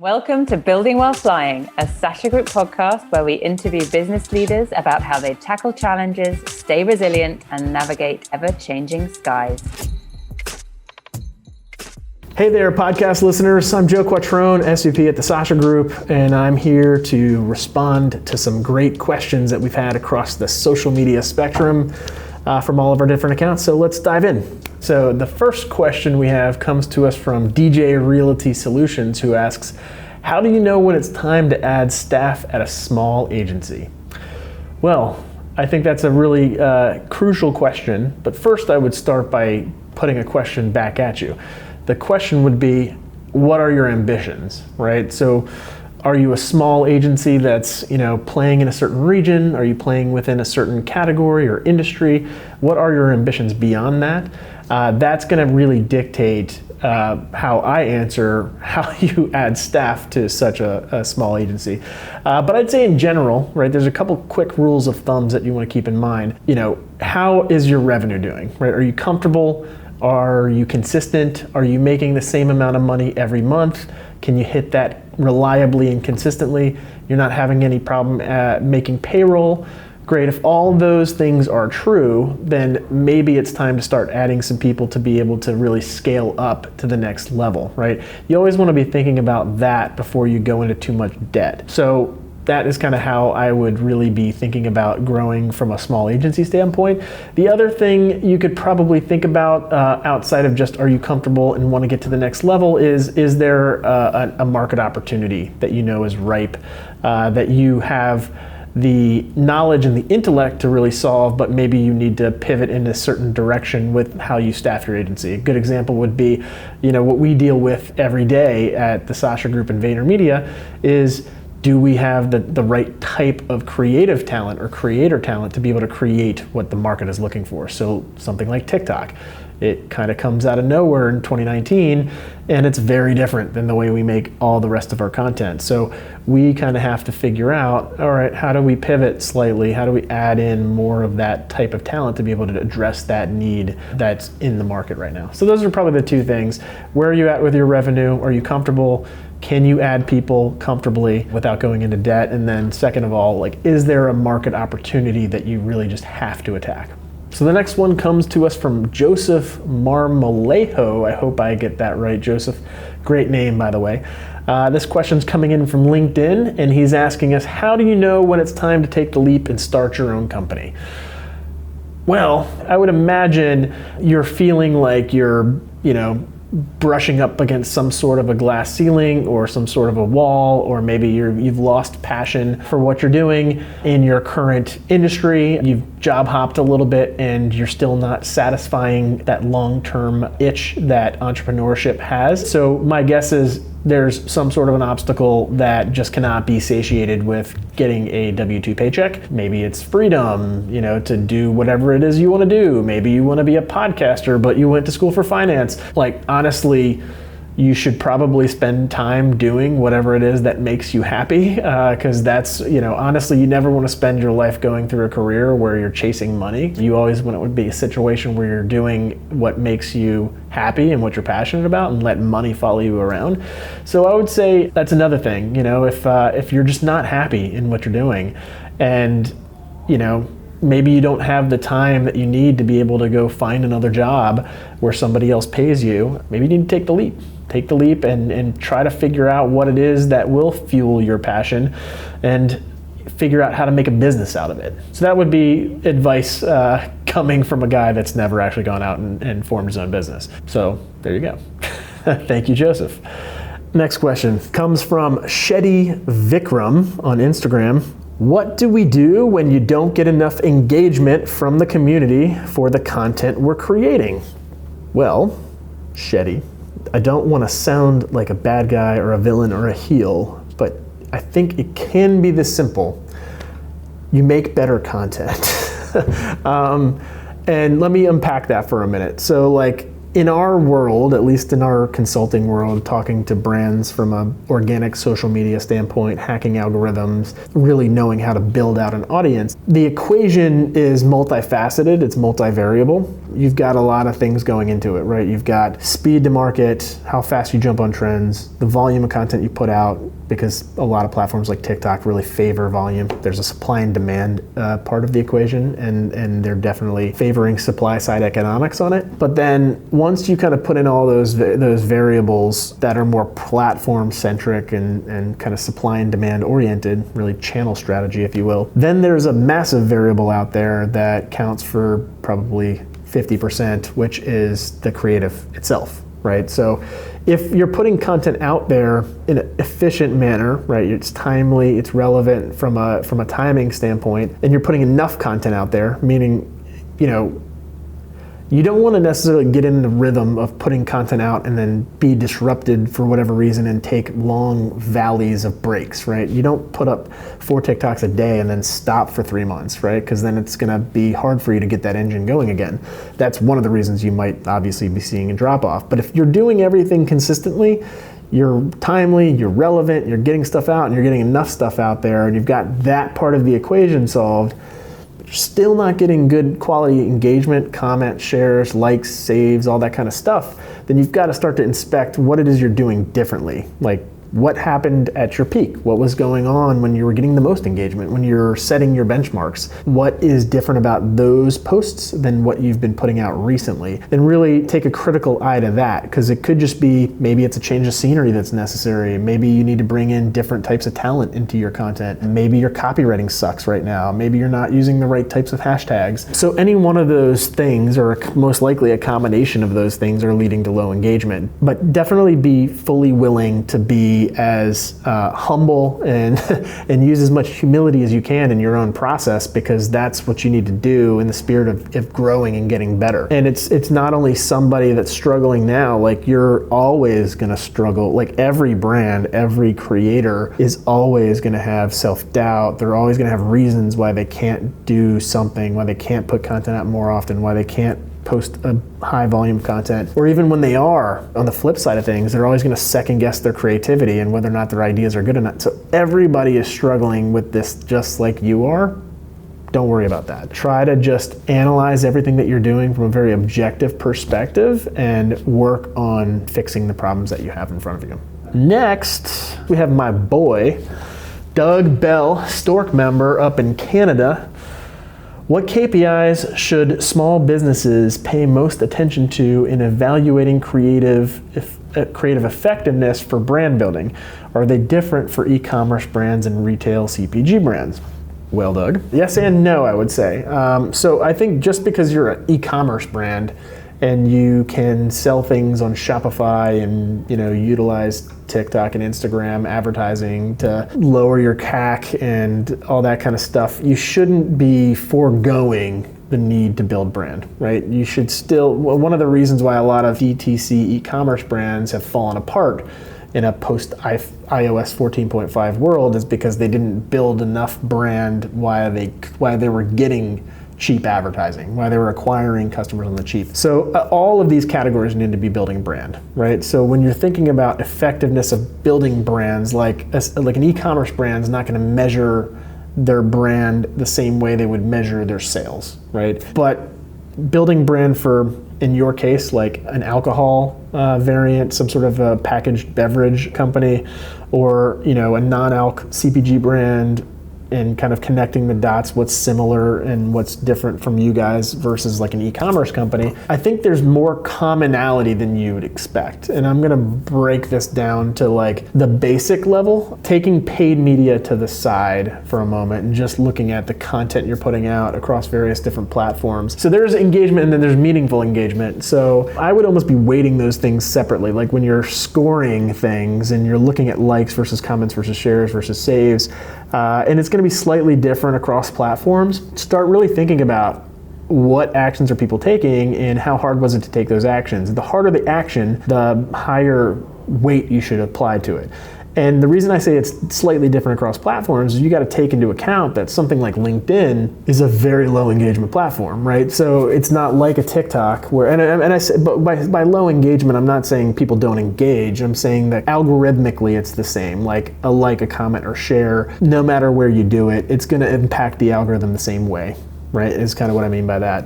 Welcome to Building While Flying, a Sasha Group podcast where we interview business leaders about how they tackle challenges, stay resilient, and navigate ever-changing skies. Hey there, podcast listeners. I'm Joe Quattrone, SVP at the Sasha Group, and I'm here to respond to some great questions that we've had across the social media spectrum from all of our different accounts. So let's dive in. So the first question we have comes to us from DJ Realty Solutions, who asks, how do you know when it's time to add staff at a small agency? Well, I think that's a really crucial question, but first I would start by putting a question back at you. The question would be, what are your ambitions, right? So are you a small agency that's, playing in a certain region? Are you playing within a certain category or industry? What are your ambitions beyond that? That's going to really dictate how I answer how you add staff to such a small agency. But I'd say in general, right, there's a couple quick rules of thumbs that you want to keep in mind. How is your revenue doing, right? Are you comfortable? Are you consistent? Are you making the same amount of money every month? Can you hit that reliably and consistently? You're not having any problem making payroll? Great. If all those things are true, then maybe it's time to start adding some people to be able to really scale up to the next level, right? You always want to be thinking about that before you go into too much debt. So that is kind of how I would really be thinking about growing from a small agency standpoint. The other thing you could probably think about outside of just are you comfortable and want to get to the next level is there a market opportunity that you know is ripe, that you have the knowledge and the intellect to really solve, but maybe you need to pivot in a certain direction with how you staff your agency. A good example would be, what we deal with every day at the Sasha Group and VaynerMedia is, do we have the right type of creative talent or creator talent to be able to create what the market is looking for? So something like TikTok, it kind of comes out of nowhere in 2019, and it's very different than the way we make all the rest of our content. So we kind of have to figure out, all right, how do we pivot slightly? How do we add in more of that type of talent to be able to address that need that's in the market right now? So those are probably the two things. Where are you at with your revenue? Are you comfortable? Can you add people comfortably without going into debt? And then second of all, is there a market opportunity that you really just have to attack? So the next one comes to us from Joseph Marmolejo. I hope I get that right, Joseph. Great name, by the way. This question's coming in from LinkedIn, and he's asking us, how do you know when it's time to take the leap and start your own company? Well, I would imagine you're feeling like you're, brushing up against some sort of a glass ceiling or some sort of a wall, or maybe you've lost passion for what you're doing in your current industry. You've job hopped a little bit and you're still not satisfying that long-term itch that entrepreneurship has. So my guess is there's some sort of an obstacle that just cannot be satiated with getting a W-2 paycheck. Maybe it's freedom, to do whatever it is you want to do. Maybe you want to be a podcaster, but you went to school for finance. Honestly, you should probably spend time doing whatever it is that makes you happy, because that's, honestly, you never want to spend your life going through a career where you're chasing money. You always want it would be a situation where you're doing what makes you happy and what you're passionate about, and let money follow you around. So I would say that's another thing, if you're just not happy in what you're doing, and, maybe you don't have the time that you need to be able to go find another job where somebody else pays you, maybe you need to take the leap. Take the leap and try to figure out what it is that will fuel your passion and figure out how to make a business out of it. So that would be advice coming from a guy that's never actually gone out and formed his own business. So there you go. Thank you, Joseph. Next question comes from Shetty Vikram on Instagram. What do we do when you don't get enough engagement from the community for the content we're creating? Well, Shetty, I don't want to sound like a bad guy or a villain or a heel, but I think it can be this simple. You make better content. And let me unpack that for a minute. So in our world, at least in our consulting world, talking to brands from an organic social media standpoint, hacking algorithms, really knowing how to build out an audience, the equation is multifaceted, it's multivariable. You've got a lot of things going into it, right? You've got speed to market, how fast you jump on trends, the volume of content you put out, because a lot of platforms like TikTok really favor volume. There's a supply and demand part of the equation, and they're definitely favoring supply side economics on it. But then once you kind of put in all those variables that are more platform centric and kind of supply and demand oriented, really channel strategy, if you will, then there's a massive variable out there that counts for probably 50%, which is the creative itself, right? So if you're putting content out there in an efficient manner, right, it's timely, it's relevant from a timing standpoint, and you're putting enough content out there, meaning, you don't want to necessarily get in the rhythm of putting content out and then be disrupted for whatever reason and take long valleys of breaks, right? You don't put up 4 TikToks a day and then stop for 3 months, right? Because then it's going to be hard for you to get that engine going again. That's one of the reasons you might obviously be seeing a drop off. But if you're doing everything consistently, you're timely, you're relevant, you're getting stuff out, and you're getting enough stuff out there, and you've got that part of the equation solved, still not getting good quality engagement, comments, shares, likes, saves, all that kind of stuff, then you've got to start to inspect what it is you're doing differently. Like, what happened at your peak? What was going on when you were getting the most engagement, when you're setting your benchmarks? What is different about those posts than what you've been putting out recently? And really take a critical eye to that, because it could just be, maybe it's a change of scenery that's necessary. Maybe you need to bring in different types of talent into your content. Maybe your copywriting sucks right now. Maybe you're not using the right types of hashtags. So any one of those things, or most likely a combination of those things, are leading to low engagement. But definitely be fully willing to be as humble and and use as much humility as you can in your own process, because that's what you need to do in the spirit of growing and getting better. And it's not only somebody that's struggling now, like, you're always gonna struggle. Like, every brand, every creator is always gonna have self-doubt. They're always gonna have reasons why they can't do something, why they can't put content out more often, why they can't post a high volume content, or even when they are, on the flip side of things, they're always going to second guess their creativity and whether or not their ideas are good or not. So everybody is struggling with this just like you are. Don't worry about that. Try to just analyze everything that you're doing from a very objective perspective and work on fixing the problems that you have in front of you. Next, we have my boy, Doug Bell, Stork member up in Canada. What KPIs should small businesses pay most attention to in evaluating creative effectiveness for brand building? Are they different for e-commerce brands and retail CPG brands? Well, Doug, yes and no, I would say. So I think just because you're an e-commerce brand and you can sell things on Shopify and utilize TikTok and Instagram advertising to lower your CAC and all that kind of stuff, you shouldn't be foregoing the need to build brand, right? You should still, one of the reasons why a lot of DTC e-commerce brands have fallen apart in a post iOS 14.5 world is because they didn't build enough brand while they were getting cheap advertising, why they were acquiring customers on the cheap. So all of these categories need to be building brand, right? So when you're thinking about effectiveness of building brands, like an e-commerce brand is not going to measure their brand the same way they would measure their sales, right? But building brand for, in your case, like an alcohol variant, some sort of a packaged beverage company, or a non-alc CPG brand, and kind of connecting the dots, what's similar and what's different from you guys versus like an e-commerce company. I think there's more commonality than you would expect. And I'm gonna break this down to like the basic level, taking paid media to the side for a moment and just looking at the content you're putting out across various different platforms. So there's engagement and then there's meaningful engagement. So I would almost be weighting those things separately. Like when you're scoring things and you're looking at likes versus comments versus shares versus saves, and it's going to be slightly different across platforms. Start really thinking about what actions are people taking and how hard was it to take those actions. The harder the action, the higher weight you should apply to it. And the reason I say it's slightly different across platforms is you got to take into account that something like LinkedIn is a very low engagement platform, right? So it's not like a TikTok where, and I say, but by low engagement, I'm not saying people don't engage. I'm saying that algorithmically it's the same. Like a comment, or share, no matter where you do it, it's going to impact the algorithm the same way, right? Is kind of what I mean by that.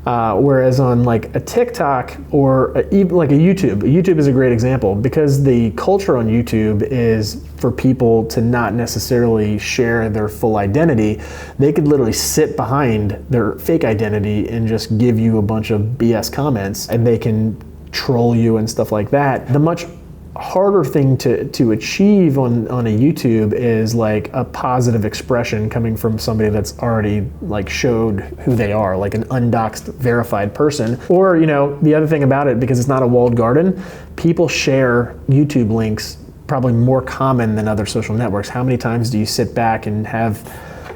Whereas on like a TikTok or like a YouTube is a great example, because the culture on YouTube is for people to not necessarily share their full identity. They could literally sit behind their fake identity and just give you a bunch of BS comments, and they can troll you and stuff like that. The much harder thing to achieve on a YouTube is like a positive expression coming from somebody that's already like showed who they are, like an undoxed verified person. Or, the other thing about it, because it's not a walled garden, people share YouTube links probably more common than other social networks. How many times do you sit back and have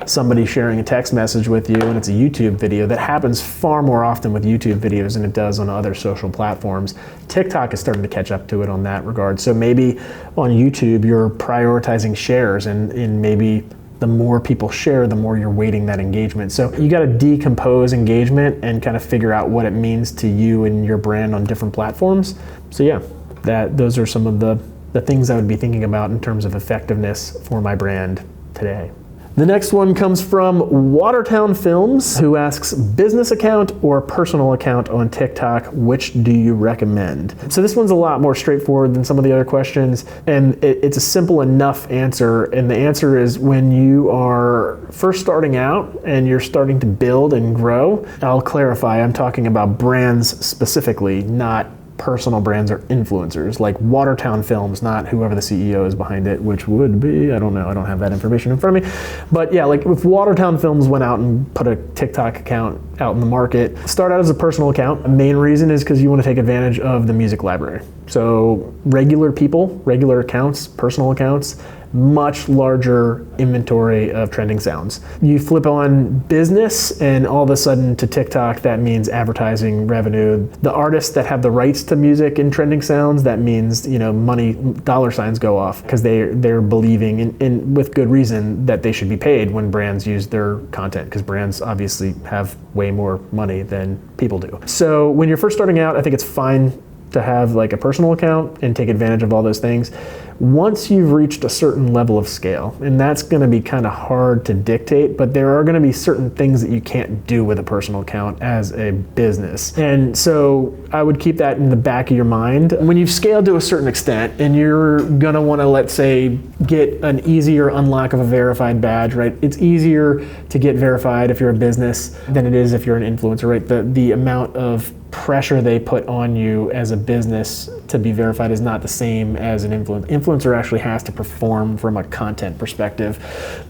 somebody sharing a text message with you and it's a YouTube video? That happens far more often with YouTube videos than it does on other social platforms. TikTok is starting to catch up to it on that regard. So maybe on YouTube you're prioritizing shares, and maybe the more people share, the more you're weighting that engagement. So you got to decompose engagement and kind of figure out what it means to you and your brand on different platforms. So yeah, those are some of the things I would be thinking about in terms of effectiveness for my brand today. The next one comes from Watertown Films, who asks, business account or personal account on TikTok, which do you recommend? So this one's a lot more straightforward than some of the other questions, and it's a simple enough answer. And the answer is, when you are first starting out and you're starting to build and grow, I'll clarify, I'm talking about brands specifically, not personal brands or influencers, like Watertown Films, not whoever the CEO is behind it, which would be, I don't know, I don't have that information in front of me. But yeah, like if Watertown Films went out and put a TikTok account out in the market, start out as a personal account. The main reason is because you want to take advantage of the music library. So regular people, regular accounts, personal accounts, much larger inventory of trending sounds. You flip on business and all of a sudden to TikTok, that means advertising revenue. The artists that have the rights to music and trending sounds, that means, money, dollar signs go off, because they're believing, and with good reason, that they should be paid when brands use their content, because brands obviously have way more money than people do. So when you're first starting out, I think it's fine to have like a personal account and take advantage of all those things. Once you've reached a certain level of scale, and that's going to be kind of hard to dictate, but there are going to be certain things that you can't do with a personal account as a business. And so I would keep that in the back of your mind. When you've scaled to a certain extent and you're going to want to, let's say, get an easier unlock of a verified badge, right? It's easier to get verified if you're a business than it is if you're an influencer, right? The amount of pressure they put on you as a business to be verified is not the same as an influencer. Influencer actually has to perform from a content perspective.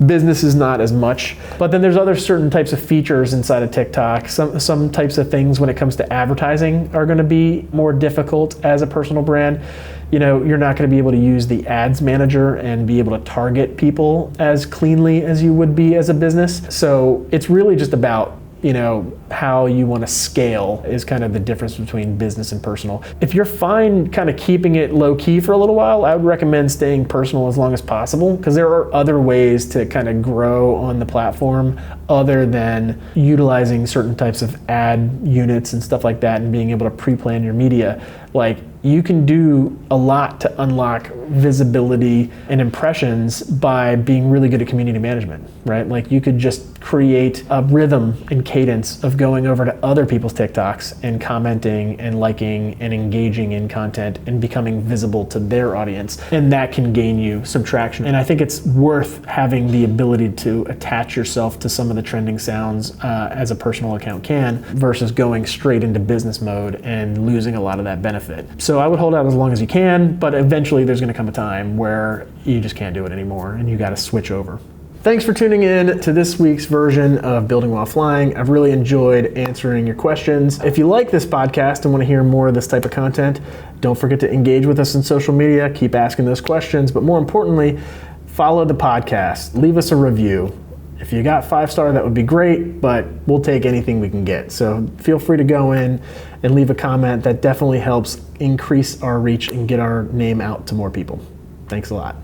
Business is not as much. But then there's other certain types of features inside of TikTok. Some types of things when it comes to advertising are going to be more difficult as a personal brand. You're not going to be able to use the ads manager and be able to target people as cleanly as you would be as a business. So it's really just about how you want to scale is kind of the difference between business and personal. If you're fine kind of keeping it low key for a little while, I would recommend staying personal as long as possible, because there are other ways to kind of grow on the platform other than utilizing certain types of ad units and stuff like that and being able to pre-plan your media. Like, you can do a lot to unlock visibility and impressions by being really good at community management, right? Like, you could just create a rhythm and cadence of going over to other people's TikToks and commenting and liking and engaging in content and becoming visible to their audience. And that can gain you some traction. And I think it's worth having the ability to attach yourself to some of the trending sounds as a personal account can, versus going straight into business mode and losing a lot of that benefit. So I would hold out as long as you can, but eventually there's going to come a time where you just can't do it anymore and you got to switch over. Thanks for tuning in to this week's version of Building While Flying. I've really enjoyed answering your questions. If you like this podcast and want to hear more of this type of content, don't forget to engage with us on social media. Keep asking those questions, but more importantly, follow the podcast. Leave us a review. If you got 5-star, that would be great, but we'll take anything we can get. So feel free to go in and leave a comment. That definitely helps increase our reach and get our name out to more people. Thanks a lot.